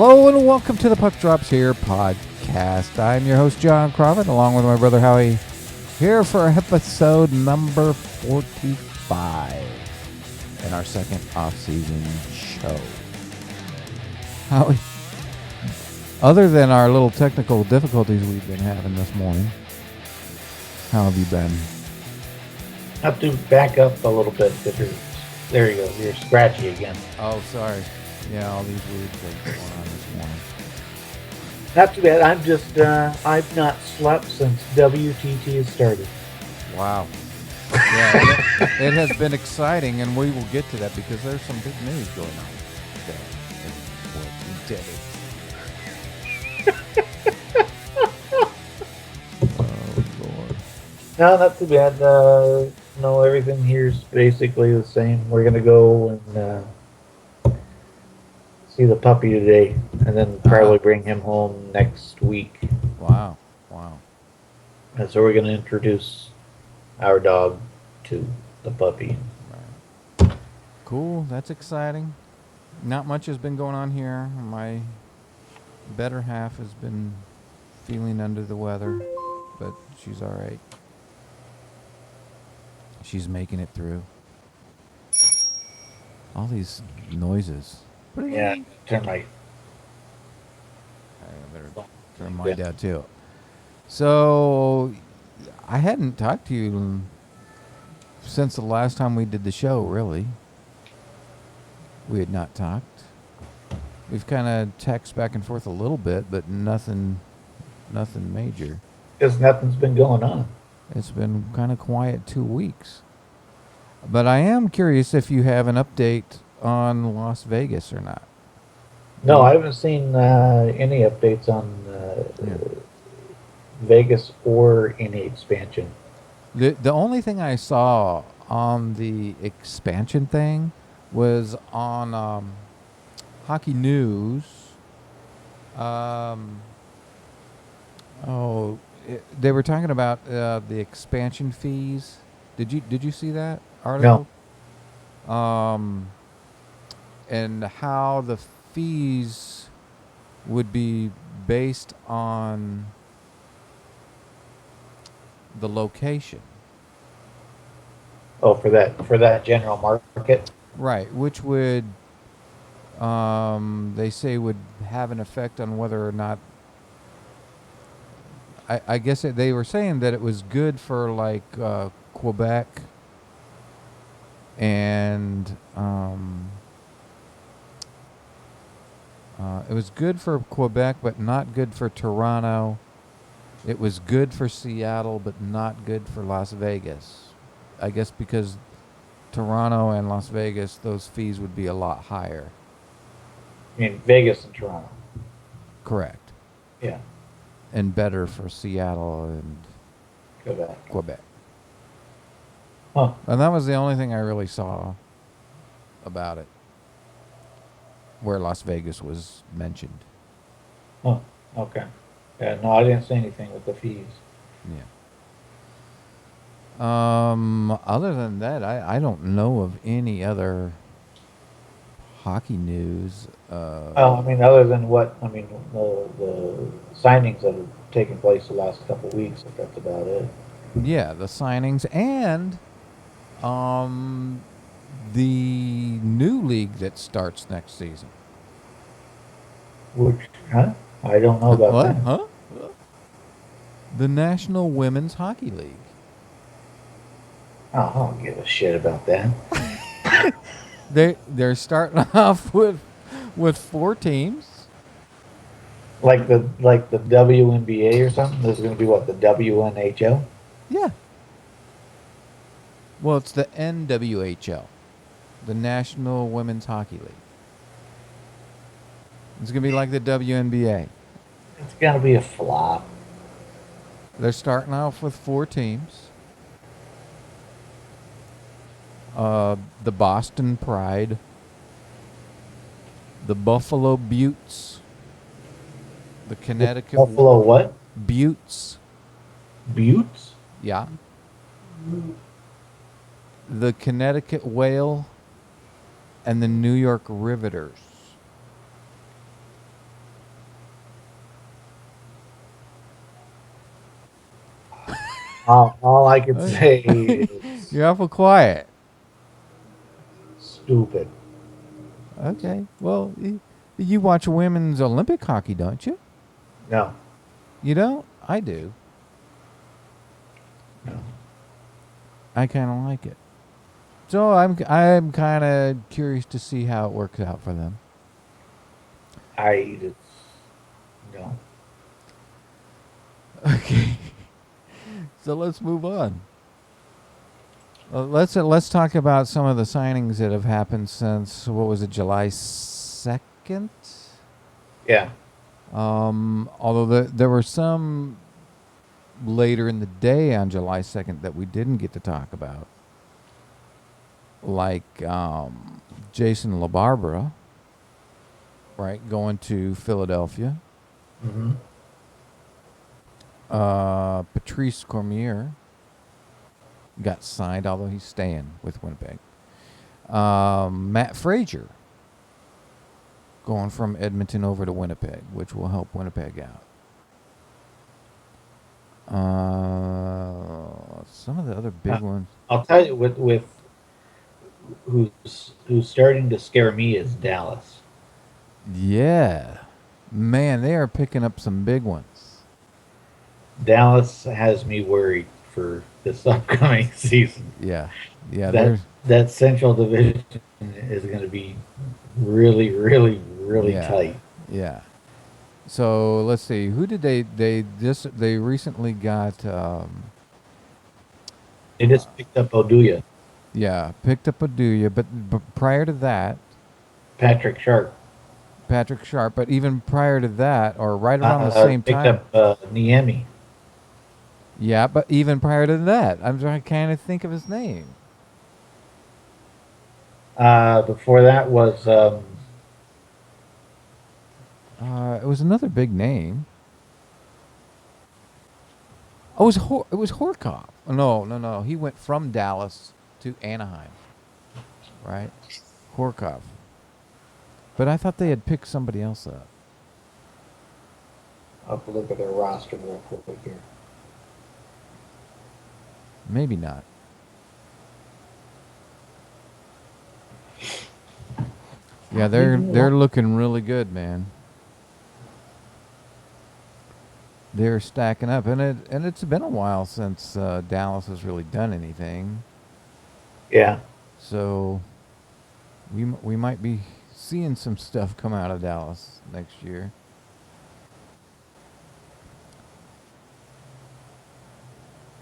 Hello and welcome to the Puck Drops Here podcast. I'm your host, John Crawford, along with my brother Howie, here for episode number 45 in our second off-season show. Howie, other than our little technical difficulties we've been having this morning, how have you been? I have to back up a little bit because there you go. You're scratchy again. Oh, sorry. Yeah, all these weird things going on this morning. Not too bad. I'm just, I've not slept since WTT has started. Wow. Yeah, it has been exciting, and we will get to that because there's some big news going on today. Oh, Lord. No, not too bad. No, everything here's basically the same. We're going to go and see the puppy today, and then probably bring him home next week. Wow. And so we're going to introduce our dog to the puppy. Right. Cool. That's exciting. Not much has been going on here. My better half has been feeling under the weather, but she's all right. She's making it through. All these noises. Yeah, turn my... I better turn mine down too. So, I hadn't talked to you since the last time we did the show, really. We had not talked. We've kind of texted back and forth a little bit, but nothing major. Because nothing's been going on. It's been kind of quiet 2 weeks. But I am curious if you have an update on Las Vegas or not. No, I haven't seen any updates on Vegas or any expansion. The only thing I saw on the expansion thing was on Hockey News. They were talking about the expansion fees. Did you see that article? No. And how the fees would be based on the location. Oh, for that general market? Right, which would they say would have an effect on whether or not I guess they were saying that it was good for like Quebec and it was good for Quebec, but not good for Toronto. It was good for Seattle, but not good for Las Vegas. I guess because Toronto and Las Vegas, those fees would be a lot higher. I mean, Vegas and Toronto. Correct. Yeah. And better for Seattle and Quebec. Huh. And that was the only thing I really saw about it, where Las Vegas was mentioned. Oh, okay. Yeah, no, I didn't see anything with the fees. Yeah. Other than that, I don't know of any other hockey news. I mean, other than the signings that have taken place the last couple of weeks, if that's about it. Yeah, the signings and the new league that starts next season. Which, huh? I don't know about that. Huh? The National Women's Hockey League. Oh, I don't give a shit about that. They're starting off with 4 teams. Like the WNBA or something? This is going to be what, the WNHL? Yeah. Well, it's the NWHL, the National Women's Hockey League. It's going to be like the WNBA. It's going to be a flop. They're starting off with 4 teams. The Boston Pride, the Buffalo Buttes, the Connecticut Buffalo what? Buttes. Buttes? Yeah. The Connecticut Whale and the New York Riveters. All I can say is You're awful quiet. stupid. Okay. Well, you watch women's Olympic hockey, don't you? No, You don't? I do. no. I kind of like it. So I'm kind of curious to see how it works out for them. It's no. Okay. So let's move on. Let's talk about some of the signings that have happened since what was it, July 2nd? Yeah. Although there were some later in the day on July 2nd that we didn't get to talk about, like Jason LaBarbera, right, going to Philadelphia. Hmm. Patrice Cormier got signed, although he's staying with Winnipeg. Matt Frazier going from Edmonton over to Winnipeg, which will help Winnipeg out. Some of the other big ones. I'll tell you with who's starting to scare me is Dallas. Yeah. Man, they are picking up some big ones. Dallas has me worried for this upcoming season. Yeah. Yeah, That there's that Central Division is going to be really, really, really yeah. tight. Yeah. So let's see. Who did they recently got They just picked up Oduya, yeah, picked up Aduya, but prior to that, Patrick Sharp. Patrick Sharp, but even prior to that, or right around the same Picked time, up Niemi. yeah, but even prior to that, I'm trying to kind of think of his name. Before that was It was another big name. Oh, it was Horkoff. No, no, no. He went from Dallas to Anaheim, right? Horkoff. But I thought they had picked somebody else up. I'll have to look at their roster real quick here. Maybe not. Yeah, they're looking really good, man. They're stacking up, and it's been a while since Dallas has really done anything. Yeah. So we might be seeing some stuff come out of Dallas next year.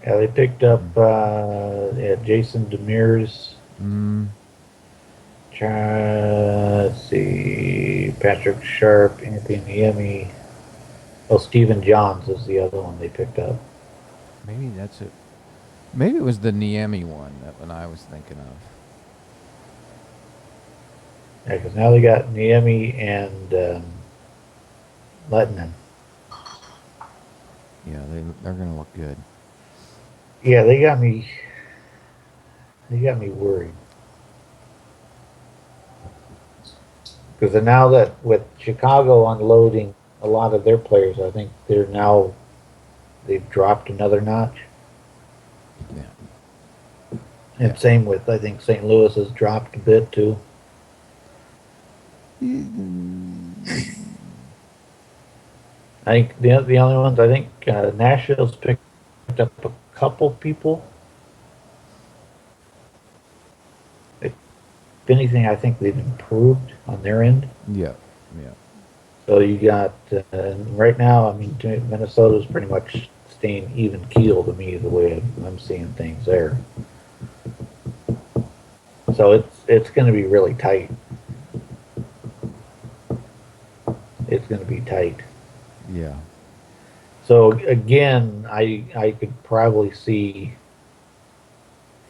Yeah, they picked up Jason Demers. Mm, Let's see, Patrick Sharp, Anthony Niemi. Oh, Stephen Johns is the other one they picked up. maybe that's it. Maybe it was the Niemi one that one I was thinking of. Yeah, because now they got Niemi and Lettinen. Yeah, they're gonna look good. Yeah, they got me. They got me worried because now that with Chicago unloading a lot of their players, I think they've dropped another notch. Yeah. And same with I think St. Louis has dropped a bit too. I think the only ones I think Nashville's picked up a couple people. If anything, I think they've improved on their end. Yeah. Yeah. So you got right now. I mean, Minnesota's pretty much staying even keel to me the way I'm seeing things there. So it's going to be really tight. It's going to be tight. Yeah. So again, I could probably see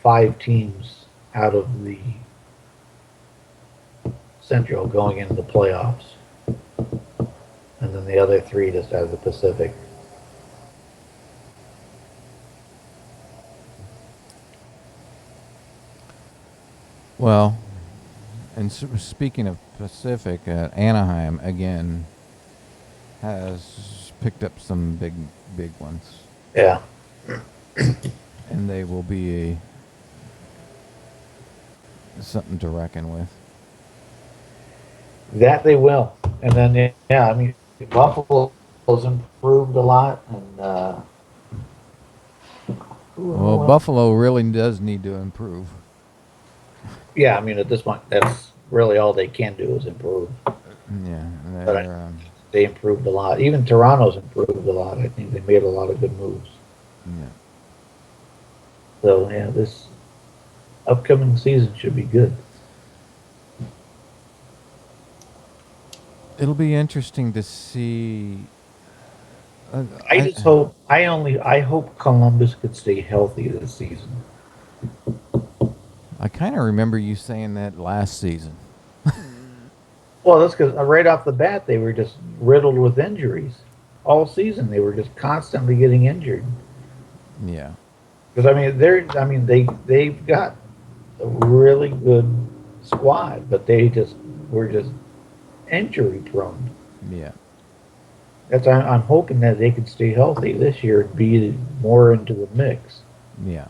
5 teams out of the Central going into the playoffs, and then the other 3 just out of the Pacific. Well, and speaking of Pacific, Anaheim again has picked up some big ones. Yeah. and they will be something to reckon with. That they will. And then, yeah, I mean, Buffalo's improved a lot, and Well, Buffalo really does need to improve. yeah, I mean, at this point, that's really all they can do is improve. Yeah, But they improved a lot. Even Toronto's improved a lot. I think they made a lot of good moves. yeah. So yeah, this upcoming season should be good. It'll be interesting to see. I just hope I hope Columbus could stay healthy this season. I kind of remember you saying that last season. Well, that's because right off the bat they were just riddled with injuries all season. They were just constantly getting injured. Yeah. Because they've got a really good squad, but they just were just injury prone. Yeah. I'm hoping that they could stay healthy this year and be more into the mix. Yeah.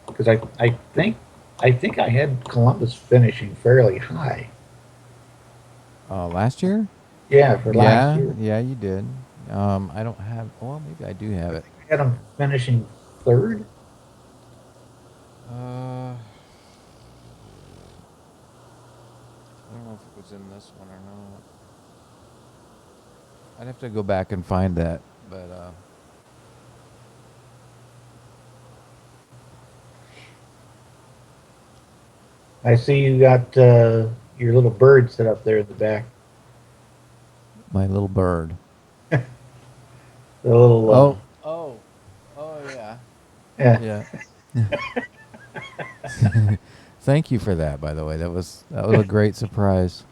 Because I think I had Columbus finishing fairly high. Last year? Yeah, for last year. Yeah, you did. I don't have. Well, maybe I do have it. I had them finishing third. I don't know if it was in this one or not. I'd have to go back and find that, but I see you got your little bird set up there in the back. my little bird. The little. Oh, yeah. Yeah. Yeah. Thank you for that, by the way. That was a great surprise.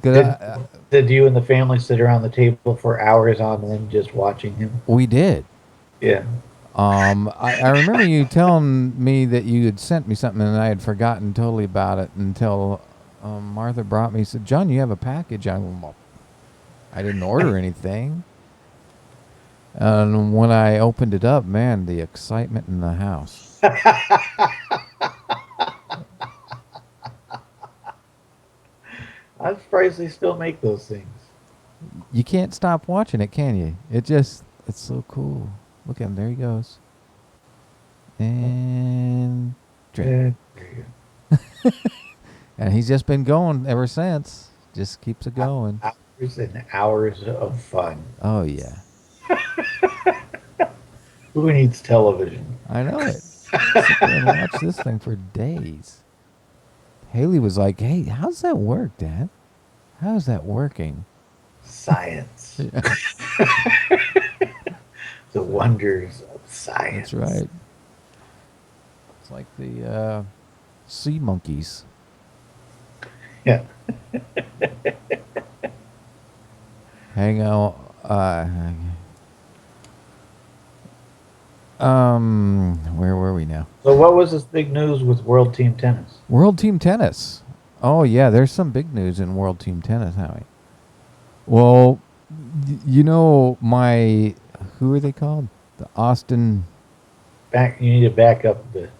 Did you and the family sit around the table for hours on end just watching him? We did. Yeah. I remember you telling me that you had sent me something and I had forgotten totally about it until Martha brought me. Said, "John, you have a package." I didn't order anything. And when I opened it up, man, the excitement in the house. I'm surprised they still make those things. You can't stop watching it, can you? It's so cool. Look at him. There he goes. And drink. And he's just been going ever since. Just keeps it going. Hours and hours of fun. Oh, yeah. Who needs television? I know it. Sit there and watch this thing for days. Haley was like, "Hey, how's that work, Dad? How's that working?" Science. The wonders of science. That's right. It's like the sea monkeys. Yeah. Hang on. Where were we now? So what was this big news with World Team Tennis? World Team Tennis. Oh, yeah, there's some big news in World Team Tennis, Howie. Well, you know who are they called? The Austin... You need to back up a bit.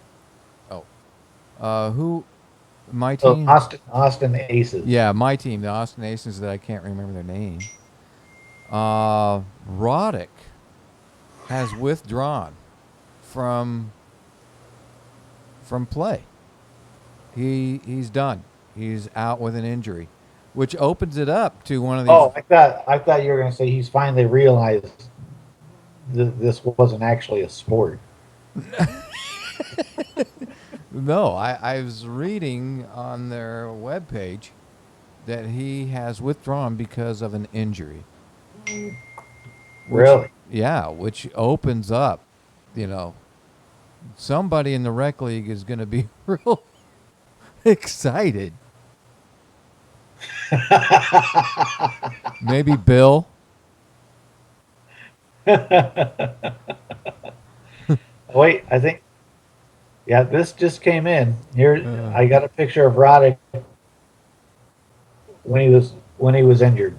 Who? My team? Austin Aces. Yeah, my team, the Austin Aces that I can't remember their name. Roddick has withdrawn from play. He's done. He's out with an injury, which opens it up to one of these. Oh, I thought you were going to say he's finally realized this wasn't actually a sport. No, I was reading on their webpage that he has withdrawn because of an injury. Really? Yeah, which opens up, somebody in the rec league is going to be real excited. Maybe Bill. Wait, I think. Yeah, this just came in. Here, I got a picture of Roddick when he was injured.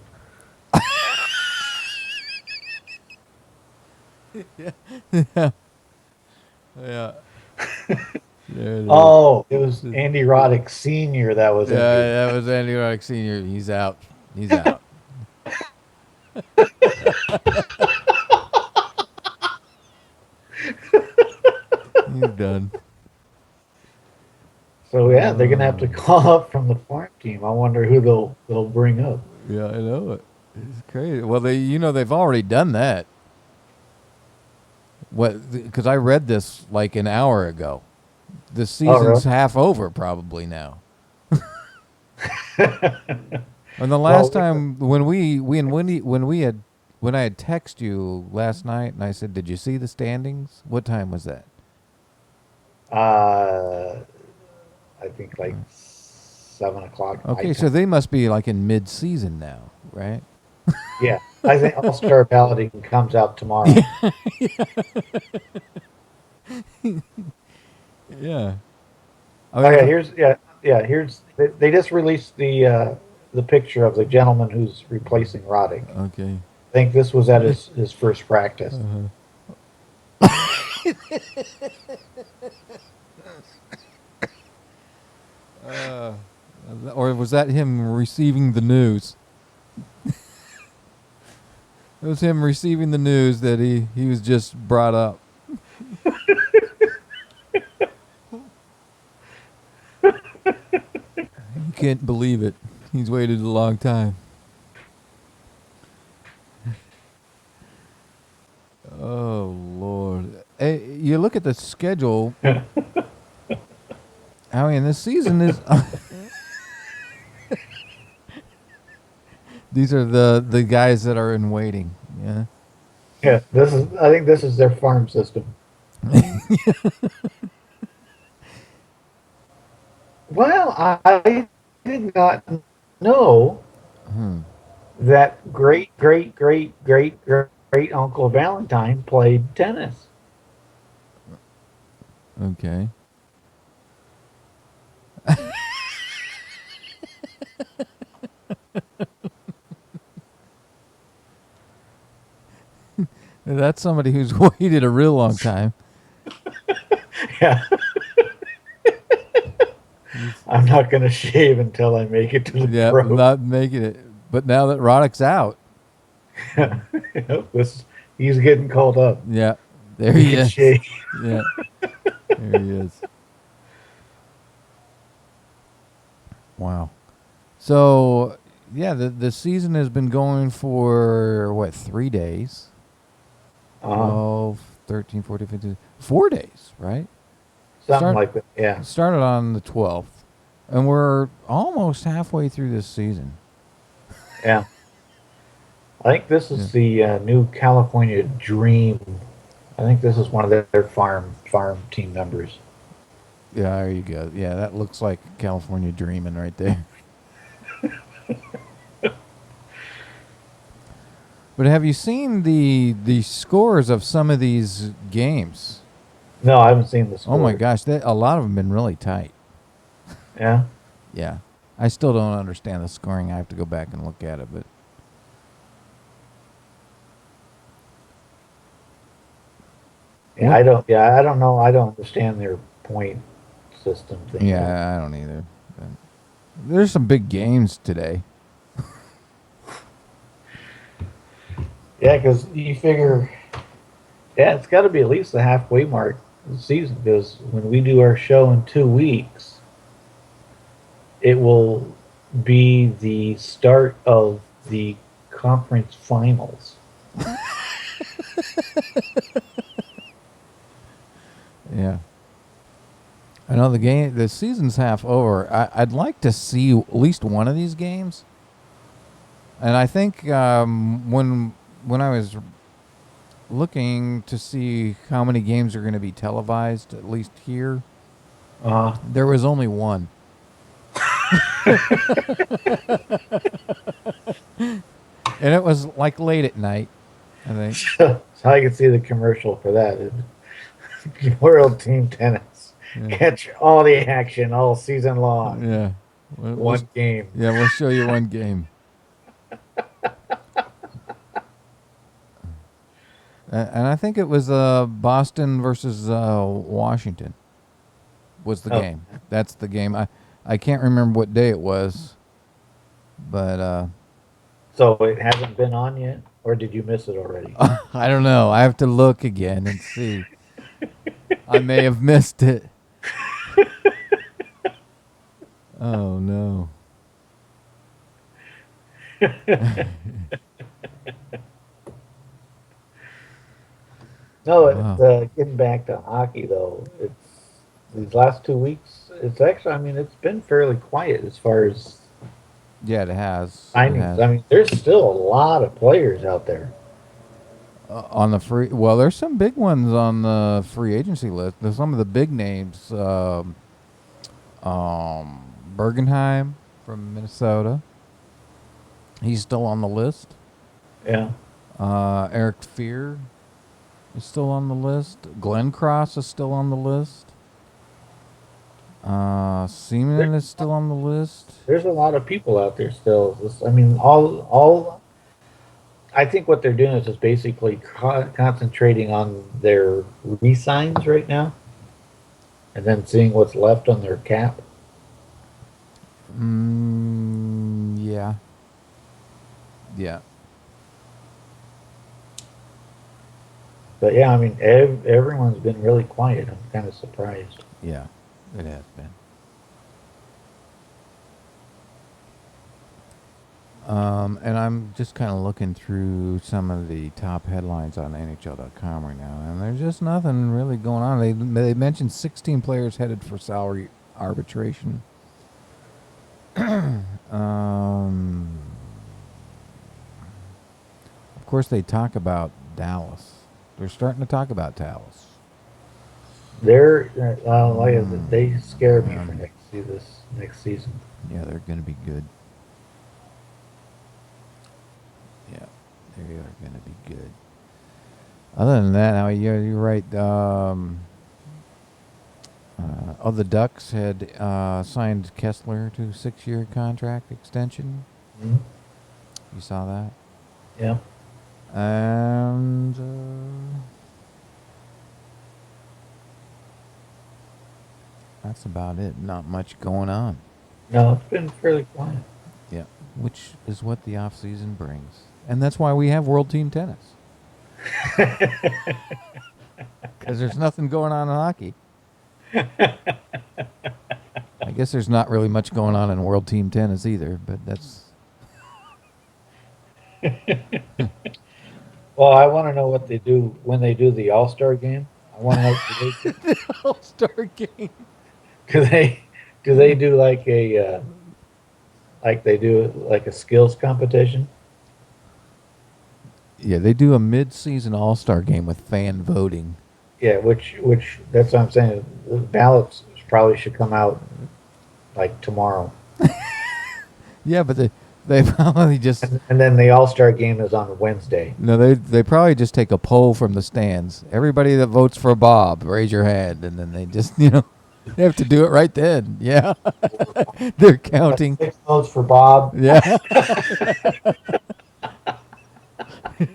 Yeah. Yeah. There it is. Oh, it was Andy Roddick Sr. that was injured. Yeah, that was Andy Roddick Sr. He's out. He's out. He's done. So yeah, they're gonna have to Uh, call up from the farm team. I wonder who they'll bring up. yeah, I know it. It's crazy. Well, they've already done that. What? Because I read this like an hour ago. The Oh, season's really? half over probably now. And the Well, last time when I had texted you last night and I said, "Did you see the standings?" What time was that? uh, I think like 7 o'clock my Okay, so time. they must be like in mid-season now, right? Yeah, I think All Star Balloting comes out tomorrow. Yeah. Yeah. I Oh mean, yeah, here's they just released the picture of the gentleman who's replacing Roddick. okay. I think this was at his first practice. Uh-huh. Uh, or was that him receiving the news? It was him receiving the news that he was just brought up. You can't believe it. He's waited a long time. Oh Lord! Hey, you look at the schedule. I mean, this season is. These are the guys that are in waiting. Yeah. Yeah, this is. I think this is their farm system. Well, I did not know Hmm. that great Uncle Valentine played tennis. Okay. That's somebody who's waited a real long time. Yeah, I'm not going to shave until I make it to the Yeah, pro. not making it. But now that Roddick's out, Yep, he's getting called up. yeah, there He he can is. shave. Yeah, there he is. Wow. So, yeah, the season has been going for, what, 3 days? Uh, 12, 13, 14, 15, 4 days, right? Something Start like that. Yeah, Started on the 12th, and we're almost halfway through this season. yeah. I think this Yeah. is the new California Dream. I think this is one of their farm team members. Yeah, there you go. Yeah, that looks like California dreaming right there. But have you seen the scores of some of these games? No, I haven't seen the Oh my scores. gosh, a lot of them been really tight. Yeah, Yeah, I still don't understand the scoring. I have to go back and look at it, but yeah. what? I don't know. I don't understand their point system thing. Yeah, I don't either. But there's some big games today. Yeah, because you figure, yeah, it's got to be at least the halfway mark of the season. Because when we do our show in 2 weeks, it will be the start of the conference finals. Yeah, I know the season's half over. I'd like to see at least one of these games, and I think when I was looking to see how many games are going to be televised, at least here, Uh, there was only one. And it was like late at night, I think. so I can see the commercial for that. World Team Tennis. Yeah. Catch all the action all season long. Yeah. We'll One game. yeah, we'll show you one game. And I think it was Boston versus Washington was the Oh, game. That's the game. I can't remember what day it was, but so it hasn't been on yet, or did you miss it already? I don't know. I have to look again and see. I may have missed it. Oh no. No, Wow. getting back to hockey though, it's these last 2 weeks. It's actually, I mean, it's been fairly quiet as far as Yeah, it has. It signings. has. I mean, there's still a lot of players out there. On the free, well, there's some big ones on the free agency list. There's some of the big names. Bergenheim from Minnesota. He's still on the list. Yeah, Eric Fear is still on the list. Glenn Cross is still on the list. there, Seaman is still on the list. there's a lot of people out there still. I mean, all. I think what they're doing is just basically concentrating on their re-signs right now, and then seeing what's left on their cap. Yeah. Yeah. But yeah, I mean, everyone's been really quiet. I'm kind of surprised. Yeah. It has been. And I'm just kind of looking through some of the top headlines on NHL.com right now, and there's just nothing really going on. They mentioned 16 players headed for salary arbitration. Of course, they talk about Dallas. They're starting to talk about Dallas. They're like I said, they scare me for next season. Yeah, they're going to be good. Yeah, they are going to be good. Other than that, you're right. The Ducks had signed Kessler to a 6-year contract extension. Mm-hmm. You saw that? Yeah. And that's about it. Not much going on. No, it's been fairly quiet. Yeah, which is what the off season brings, and that's why we have World Team Tennis. Because there's nothing going on in hockey. I guess there's not really much going on in World Team Tennis either, but that's. Well, I want to know what they do when they do the All-Star game. I want to know The All-Star game. do they do like a like they do like a skills competition? Yeah, they do a mid-season All-Star game with fan voting. Yeah, which that's what I'm saying. The ballots probably should come out like tomorrow. Yeah, but they probably just And then the All-Star game is on Wednesday. no, they probably just take a poll from the stands. Everybody that votes for Bob, raise your hand, and then they just they have to do it right then. Yeah, they're counting. 6 votes for Bob. Yeah,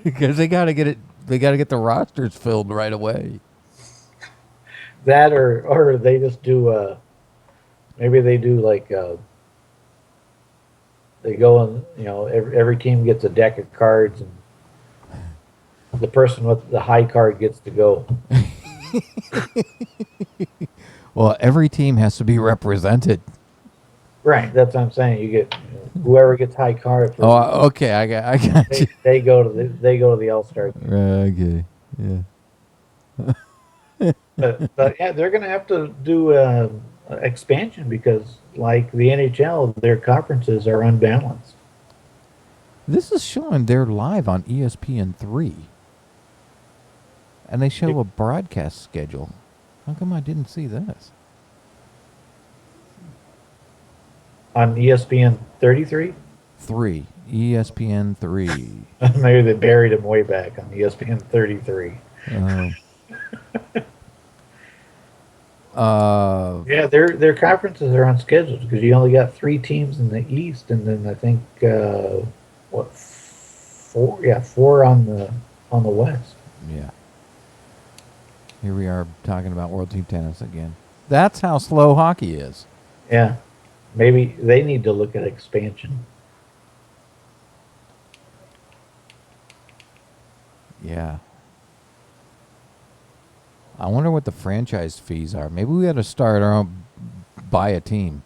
because they got to get it. They got to get the rosters filled right away. That or they just do maybe they do like they go and every team gets a deck of cards and the person with the high card gets to go. Well, every team has to be represented. Right, that's what I'm saying. You get whoever gets high card. Oh, okay. I got you. They go to the All-Star game. Okay. Yeah. But yeah, they're going to have to do expansion because, like the NHL, their conferences are unbalanced. This is showing they're live on ESPN3. And they show a broadcast schedule. How come I didn't see this? On ESPN 33? 3. ESPN 3. Maybe they buried him way back on ESPN 33. Yeah, their conferences are unscheduled because you only got 3 teams in the East, and then I think 4? Yeah, 4 on the West. Yeah. Here we are talking about World Team Tennis again. That's how slow hockey is. Yeah. Maybe they need to look at expansion. Yeah. I wonder what the franchise fees are. Maybe we got to start our own, buy a team.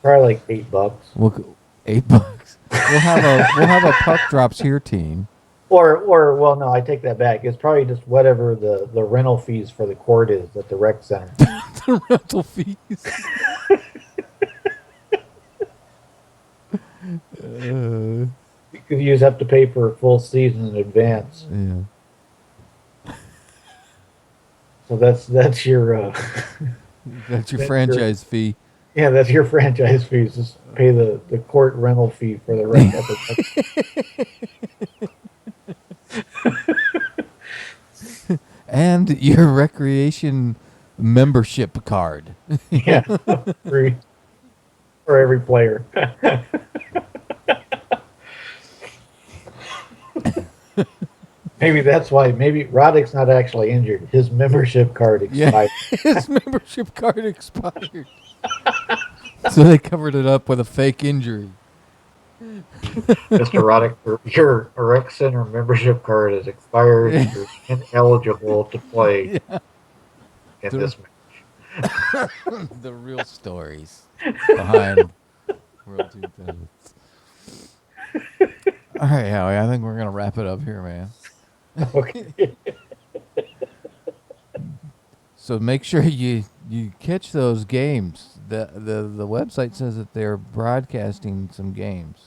Probably like $8. We'll, $8. We'll have a puck drops here team. Or well, no, I take that back. It's probably just whatever the rental fees for the court is at the rec center. The rental fees. Because you just have to pay for a full season in advance. Yeah. So that's your That's your franchise fee. Yeah, that's your franchise fees. Just pay the court rental fee for the rec. And your recreation membership card. Yeah, free for every player. Maybe that's why. Maybe Roddick's not actually injured. His membership card expired. Yeah, his membership card expired. So they covered it up with a fake injury. Mr. Roddick, your rec center membership card is expired. Yeah. You're ineligible to play in this match. The real stories behind World Team Tennis. All right, Howie, I think we're going to wrap it up here, man. Okay. So make sure you catch those games. The website says that they're broadcasting some games.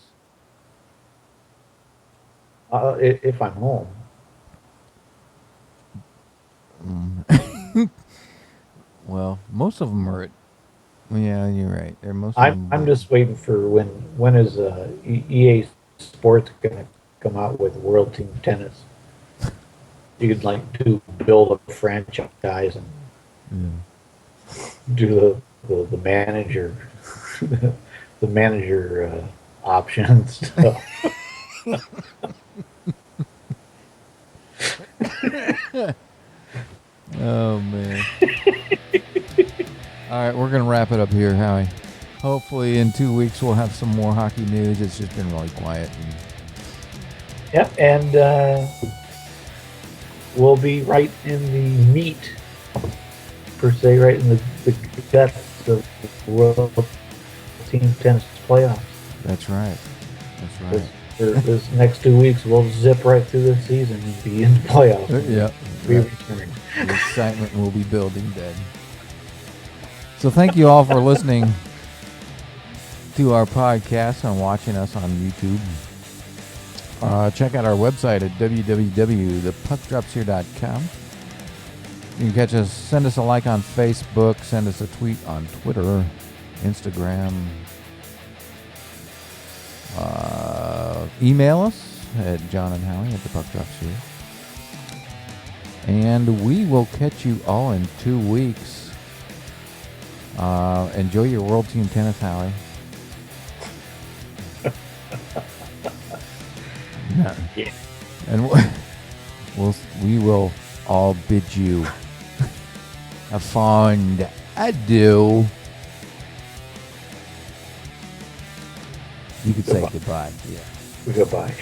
If I'm home. Well, most of them are at. Yeah, you're right. They're most. Of them I'm just waiting for when is EA Sports gonna come out with World Team Tennis? You could to build a franchise and do the manager the manager options stuff. Oh man. All right, we're gonna wrap it up here, Howie. Hopefully, in 2 weeks we'll have some more hockey news. It's just been really quiet. Yep, and we'll be right in the meat, per se, right in the guts of the World Team Tennis playoffs. That's right. That's right. This next 2 weeks, we'll zip right through the season and be in the playoffs. Yep. We return. The excitement will be building then. So thank you all for listening to our podcast and watching us on YouTube. Check out our website at www.thepuckdropshere.com. You can catch us, send us a like on Facebook, send us a tweet on Twitter, Instagram. Email us at John and Howie at thepuckdropshere. And we will catch you all in 2 weeks. Enjoy your World Team Tennis, Howie. Yeah. And we will all bid you a fond adieu. You could say goodbye. Yeah. Goodbye.